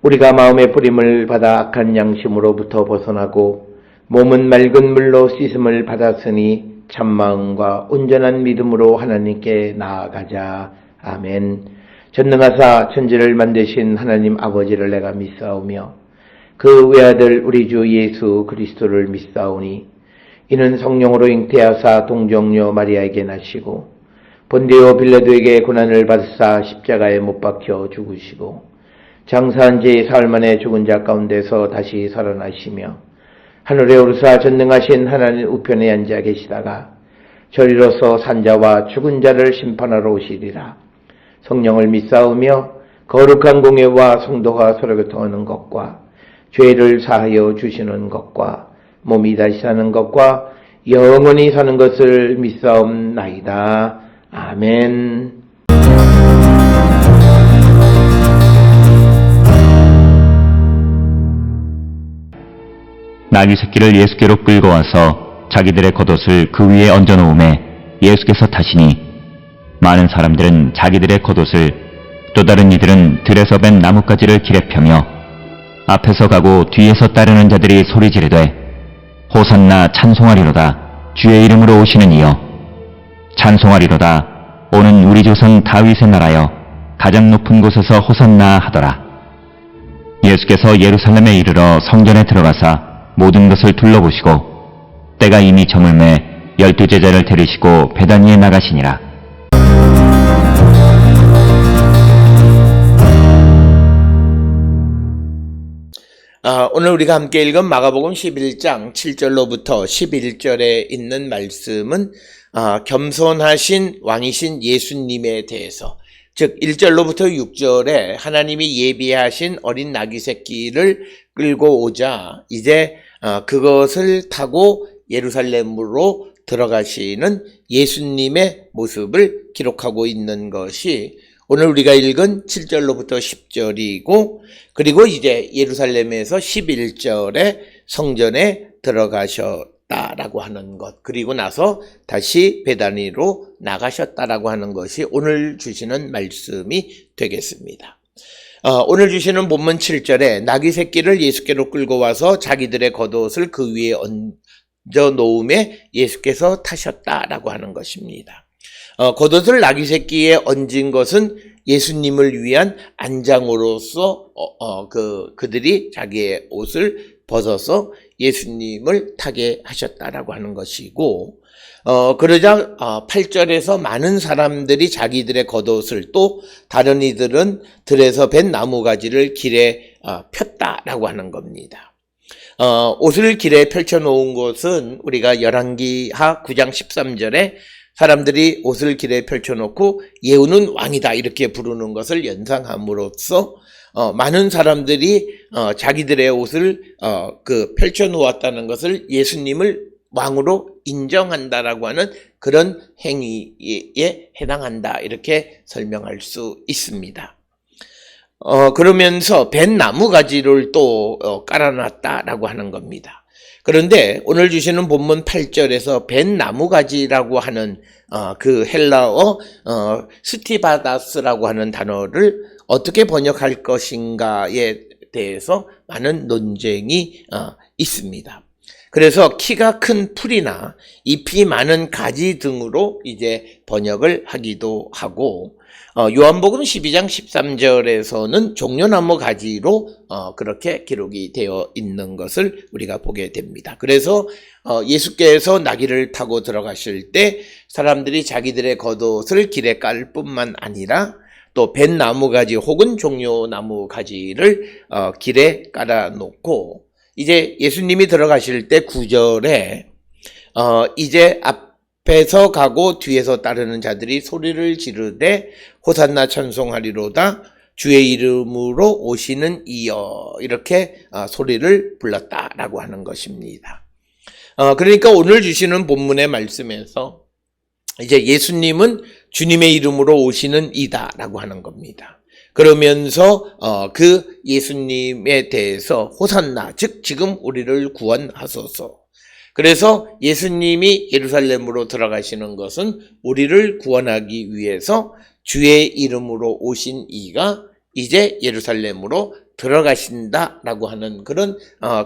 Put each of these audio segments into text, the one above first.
우리가 마음의 뿌림을 받아 악한 양심으로부터 벗어나고 몸은 맑은 물로 씻음을 받았으니 참마음과 온전한 믿음으로 하나님께 나아가자. 아멘. 전능하사 천지를 만드신 하나님 아버지를 내가 믿사오며 그 외아들 우리 주 예수 그리스도를 믿사오니 이는 성령으로 잉태하사 동정녀 마리아에게 나시고 본디오 빌라도에게 고난을 받으사 십자가에 못 박혀 죽으시고 장사한 지 사흘 만에 죽은 자 가운데서 다시 살아나시며 하늘에 오르사 전능하신 하나님 우편에 앉아 계시다가 저리로서 산자와 죽은 자를 심판하러 오시리라. 성령을 믿사오며 거룩한 공예와 성도가 서로 교통하는 것과 죄를 사하여 주시는 것과 몸이 다시 사는 것과 영원히 사는 것을 믿사옵나이다. 아멘. 나귀 새끼를 예수께로 끌고 와서 자기들의 겉옷을 그 위에 얹어 놓음에 예수께서 타시니 많은 사람들은 자기들의 겉옷을 또 다른 이들은 들에서 벤 나뭇가지를 길에 펴며 앞에서 가고 뒤에서 따르는 자들이 소리 지르되 호산나 찬송하리로다 주의 이름으로 오시는 이여 찬송하리로다 오는 우리 조상 다윗의 나라여 가장 높은 곳에서 호산나 하더라. 예수께서 예루살렘에 이르러 성전에 들어가사 모든 것을 둘러보시고 때가 이미 저물매 12 제자를 데리시고 베다니에 나가시니라. 오늘 우리가 함께 읽은 마가복음 11장 7절로부터 11절에 있는 말씀은 겸손하신 왕이신 예수님에 대해서, 즉 1절로부터 6절에 하나님이 예비하신 어린 나귀 새끼를 끌고 오자 이제 그것을 타고 예루살렘으로 들어가시는 예수님의 모습을 기록하고 있는 것이 오늘 우리가 읽은 7절로부터 10절이고, 그리고 이제 예루살렘에서 11절에 성전에 들어가셨다라고 하는 것, 그리고 나서 다시 베다니로 나가셨다라고 하는 것이 오늘 주시는 말씀이 되겠습니다. 오늘 주시는 본문 7절에 나귀 새끼를 예수께로 끌고 와서 자기들의 겉옷을 그 위에 얹어 놓음에 예수께서 타셨다라고 하는 것입니다. 겉옷을 나귀 새끼에 얹은 것은 예수님을 위한 안장으로서 그들이 자기의 옷을 벗어서 예수님을 타게 하셨다라고 하는 것이고, 그러자 8절에서 많은 사람들이 자기들의 겉옷을 또 다른 이들은 들에서 벤 나무가지를 길에 폈다라고 하는 겁니다. 옷을 길에 펼쳐놓은 것은 우리가 열왕기하 9장 13절에 사람들이 옷을 길에 펼쳐놓고 예후는 왕이다 이렇게 부르는 것을 연상함으로써 많은 사람들이 자기들의 옷을 펼쳐놓았다는 것을 예수님을 왕으로 인정한다라고 하는 그런 행위에 해당한다 이렇게 설명할 수 있습니다. 그러면서 벤 나무가지를 또 깔아놨다라고 하는 겁니다. 그런데 오늘 주시는 본문 8절에서 벤 나무가지라고 하는 그 헬라어 스티바다스라고 하는 단어를 어떻게 번역할 것인가에 대해서 많은 논쟁이 있습니다. 그래서 키가 큰 풀이나 잎이 많은 가지 등으로 이제 번역을 하기도 하고, 요한복음 12장 13절에서는 종려나무 가지로 그렇게 기록이 되어 있는 것을 우리가 보게 됩니다. 그래서 예수께서 나귀를 타고 들어가실 때 사람들이 자기들의 겉옷을 길에 깔 뿐만 아니라 또 벤 나무가지 혹은 종려나무 가지를 길에 깔아놓고, 이제 예수님이 들어가실 때 9절에 이제 앞에서 가고 뒤에서 따르는 자들이 소리를 지르되 호산나 찬송하리로다 주의 이름으로 오시는 이여 이렇게 소리를 불렀다라고 하는 것입니다. 그러니까 오늘 주시는 본문의 말씀에서 이제 예수님은 주님의 이름으로 오시는 이다라고 하는 겁니다. 그러면서 그 예수님에 대해서 호산나, 즉 지금 우리를 구원하소서. 그래서 예수님이 예루살렘으로 들어가시는 것은 우리를 구원하기 위해서 주의 이름으로 오신 이가 이제 예루살렘으로 들어가신다라고 하는 그런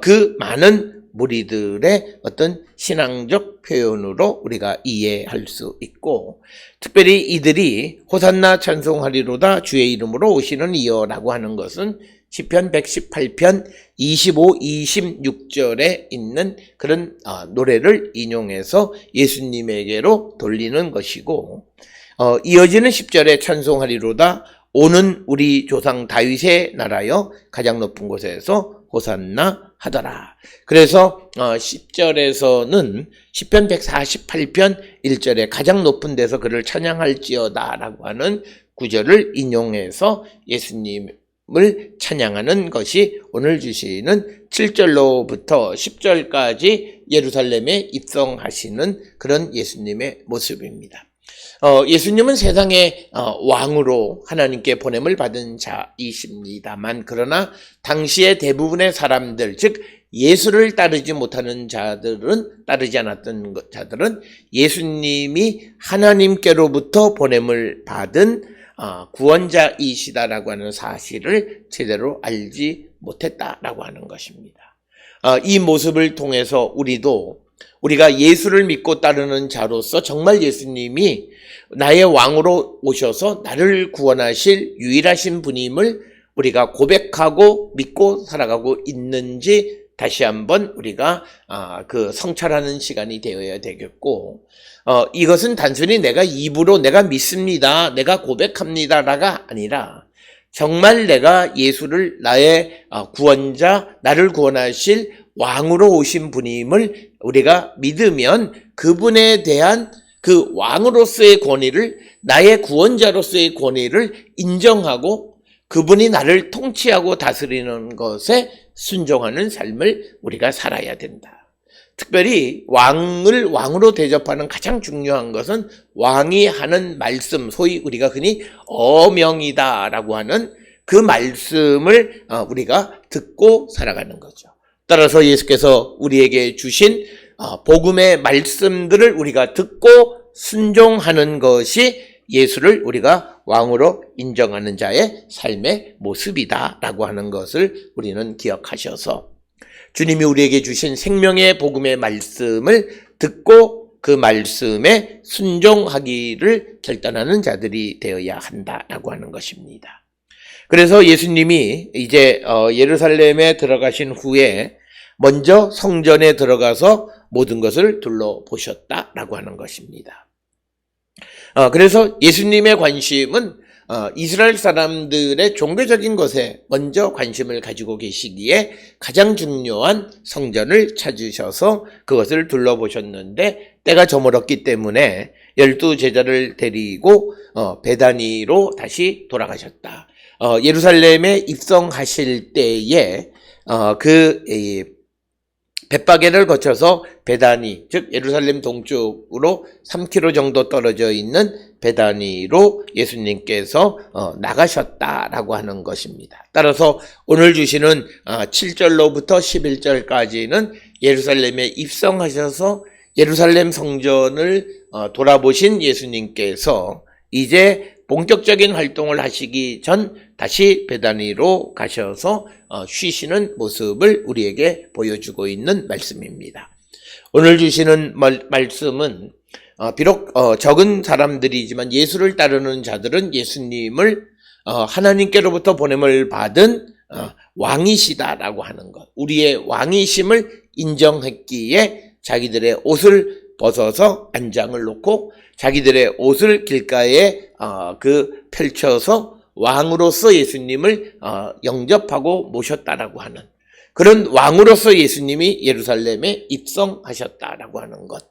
그 많은 무리들의 어떤 신앙적 표현으로 우리가 이해할 수 있고, 특별히 이들이 호산나 찬송하리로다 주의 이름으로 오시는 이여라고 하는 것은 시편 118편 25, 26절에 있는 그런 노래를 인용해서 예수님에게로 돌리는 것이고, 이어지는 10절에 찬송하리로다 오는 우리 조상 다윗의 나라여 가장 높은 곳에서 호산나 하더라. 그래서 10절에서는 시편 148편 1절에 가장 높은 데서 그를 찬양할지어다 라고 하는 구절을 인용해서 예수님을 찬양하는 것이 오늘 주시는 7절로부터 10절까지 예루살렘에 입성하시는 그런 예수님의 모습입니다. 예수님은 세상의 왕으로 하나님께 보냄을 받은 자이십니다만, 그러나 당시의 대부분의 사람들, 즉 예수를 따르지 못하는 자들은, 따르지 않았던 자들은 예수님이 하나님께로부터 보냄을 받은 구원자이시다라고 하는 사실을 제대로 알지 못했다라고 하는 것입니다. 이 모습을 통해서 우리가 예수를 믿고 따르는 자로서 정말 예수님이 나의 왕으로 오셔서 나를 구원하실 유일하신 분임을 우리가 고백하고 믿고 살아가고 있는지 다시 한번 우리가 그 성찰하는 시간이 되어야 되겠고, 이것은 단순히 내가 입으로 내가 믿습니다, 내가 고백합니다가 아니라 정말 내가 예수를 나의 구원자, 나를 구원하실 왕으로 오신 분임을 우리가 믿으면 그분에 대한 그 왕으로서의 권위를, 나의 구원자로서의 권위를 인정하고 그분이 나를 통치하고 다스리는 것에 순종하는 삶을 우리가 살아야 된다. 특별히 왕을 왕으로 대접하는 가장 중요한 것은 왕이 하는 말씀, 소위 우리가 흔히 어명이다라고 하는 그 말씀을 우리가 듣고 살아가는 거죠. 따라서 예수께서 우리에게 주신 복음의 말씀들을 우리가 듣고 순종하는 것이 예수를 우리가 왕으로 인정하는 자의 삶의 모습이다라고 하는 것을 우리는 기억하셔서, 주님이 우리에게 주신 생명의 복음의 말씀을 듣고 그 말씀에 순종하기를 결단하는 자들이 되어야 한다라고 하는 것입니다. 그래서 예수님이 이제 예루살렘에 들어가신 후에 먼저 성전에 들어가서 모든 것을 둘러보셨다라고 하는 것입니다. 그래서 예수님의 관심은 이스라엘 사람들의 종교적인 것에 먼저 관심을 가지고 계시기에 가장 중요한 성전을 찾으셔서 그것을 둘러보셨는데, 때가 저물었기 때문에 12제자를 데리고 베다니로 다시 돌아가셨다. 예루살렘에 입성하실 때에 벳바게를 거쳐서 베다니, 즉 예루살렘 동쪽으로 3km 정도 떨어져 있는 베다니로 예수님께서 나가셨다라고 하는 것입니다. 따라서 오늘 주시는 7절로부터 11절까지는 예루살렘에 입성하셔서 예루살렘 성전을 돌아보신 예수님께서 이제 본격적인 활동을 하시기 전 다시 베다니로 가셔서 쉬시는 모습을 우리에게 보여주고 있는 말씀입니다. 오늘 주시는 말씀은 비록 적은 사람들이지만 예수를 따르는 자들은 예수님을 하나님께로부터 보냄을 받은 왕이시다라고 하는 것, 우리의 왕이심을 인정했기에 자기들의 옷을 벗어서 안장을 놓고 자기들의 옷을 길가에 펼쳐서 왕으로서 예수님을 영접하고 모셨다라고 하는 그런 왕으로서 예수님이 예루살렘에 입성하셨다라고 하는 것.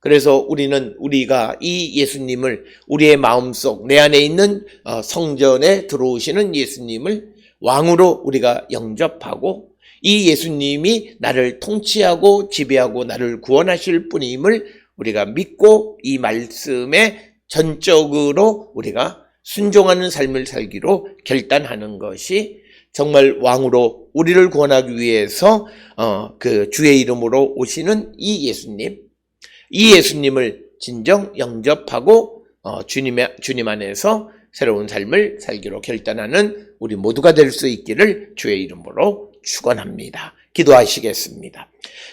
그래서 우리가 이 예수님을 우리의 마음속 내 안에 있는 성전에 들어오시는 예수님을 왕으로 우리가 영접하고 이 예수님이 나를 통치하고 지배하고 나를 구원하실 분임을 우리가 믿고 이 말씀에 전적으로 우리가 순종하는 삶을 살기로 결단하는 것이 정말 왕으로 우리를 구원하기 위해서 그 주의 이름으로 오시는 이 예수님을 진정 영접하고 주님 안에서 새로운 삶을 살기로 결단하는 우리 모두가 될 수 있기를 주의 이름으로 축원합니다. 기도하시겠습니다.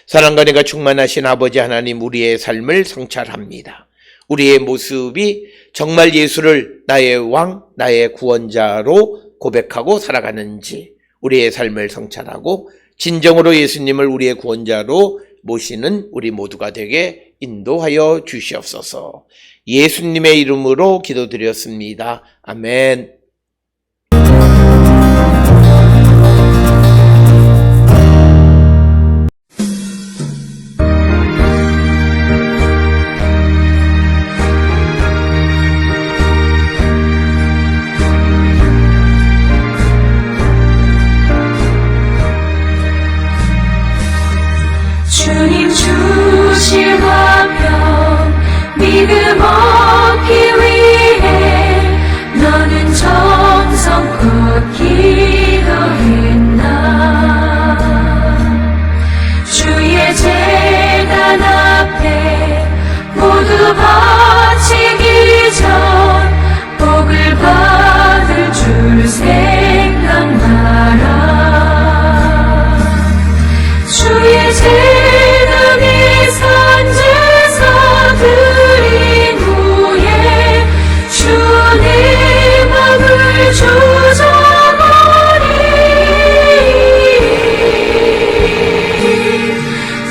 사랑과 은혜가 충만하신 아버지 하나님, 우리의 삶을 성찰합니다. 우리의 모습이 정말 예수를 나의 왕, 나의 구원자로 고백하고 살아가는지 우리의 삶을 성찰하고 진정으로 예수님을 우리의 구원자로 모시는 우리 모두가 되게 인도하여 주시옵소서. 예수님의 이름으로 기도드렸습니다. 아멘. 주님 주실 화평 믿음 얻기 위해 너는 정성껏 기도했나. 주의 제단 앞에 모두 바치기 전 복을 받을 줄 생각나라. 주의 제단에 산제사 드린 후에 주의 맘을 조져버리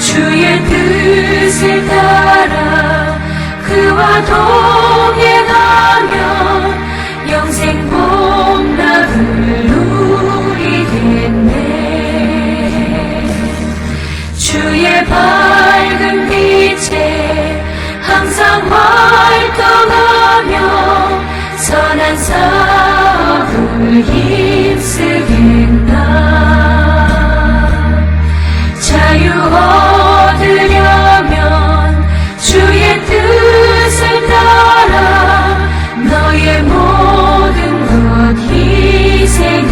주의 뜻에 따라 그와 동행하면 영생 복락을 누리겠네. 주의 밝은 빛에 항상 활동하며 선한 사업을 힘쓰겠나. 자유 얻으려면 주의 뜻을 따라 너의 모든 것 희생하라.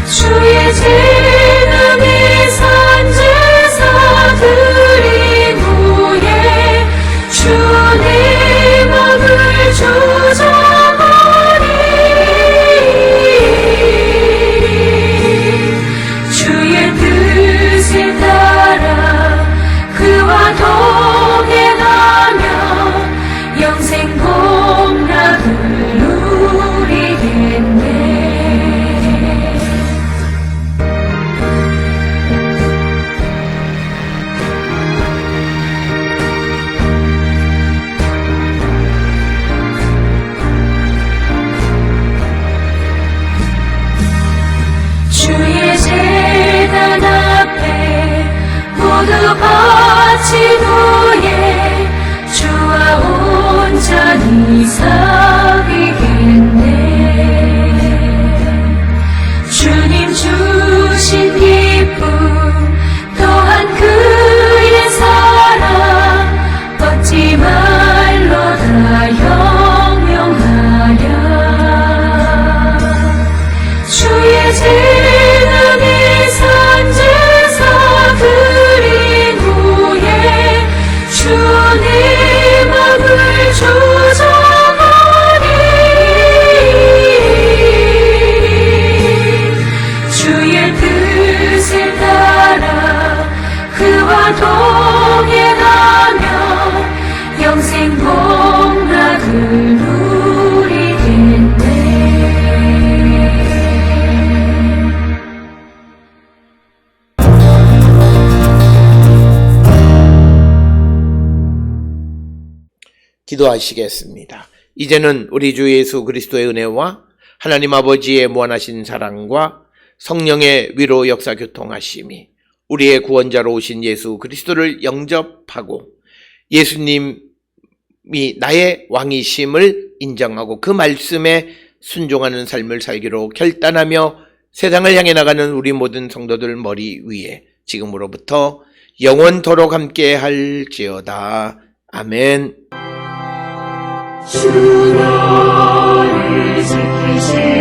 주의 제단에 산제사 드린 후에 주의 맘을 조져버리 주의 뜻에 따라 그와 동행하며 영생 복락을 누리겠네. 주의 제단 앞에 모두 바친 후에 주와 온전히 사귀겠네. 주님 주신 기쁨 또한 그의 사랑 걷지 말로 다 영영하랴. 주의 제단에 산제사 드린 후에 주의 맘을 조져버리 주의 뜻에 따라 그와 동행하며 영생 복락을 누리겠네. 기도하시겠습니다. 이제는 우리 주 예수 그리스도의 은혜와 하나님 아버지의 무한하신 사랑과 성령의 위로 역사 교통하심이 우리의 구원자로 오신 예수 그리스도를 영접하고 예수님이 나의 왕이심을 인정하고 그 말씀에 순종하는 삶을 살기로 결단하며 세상을 향해 나가는 우리 모든 성도들 머리 위에 지금으로부터 영원토록 함께 할지어다. 아멘. 주 너를 지키시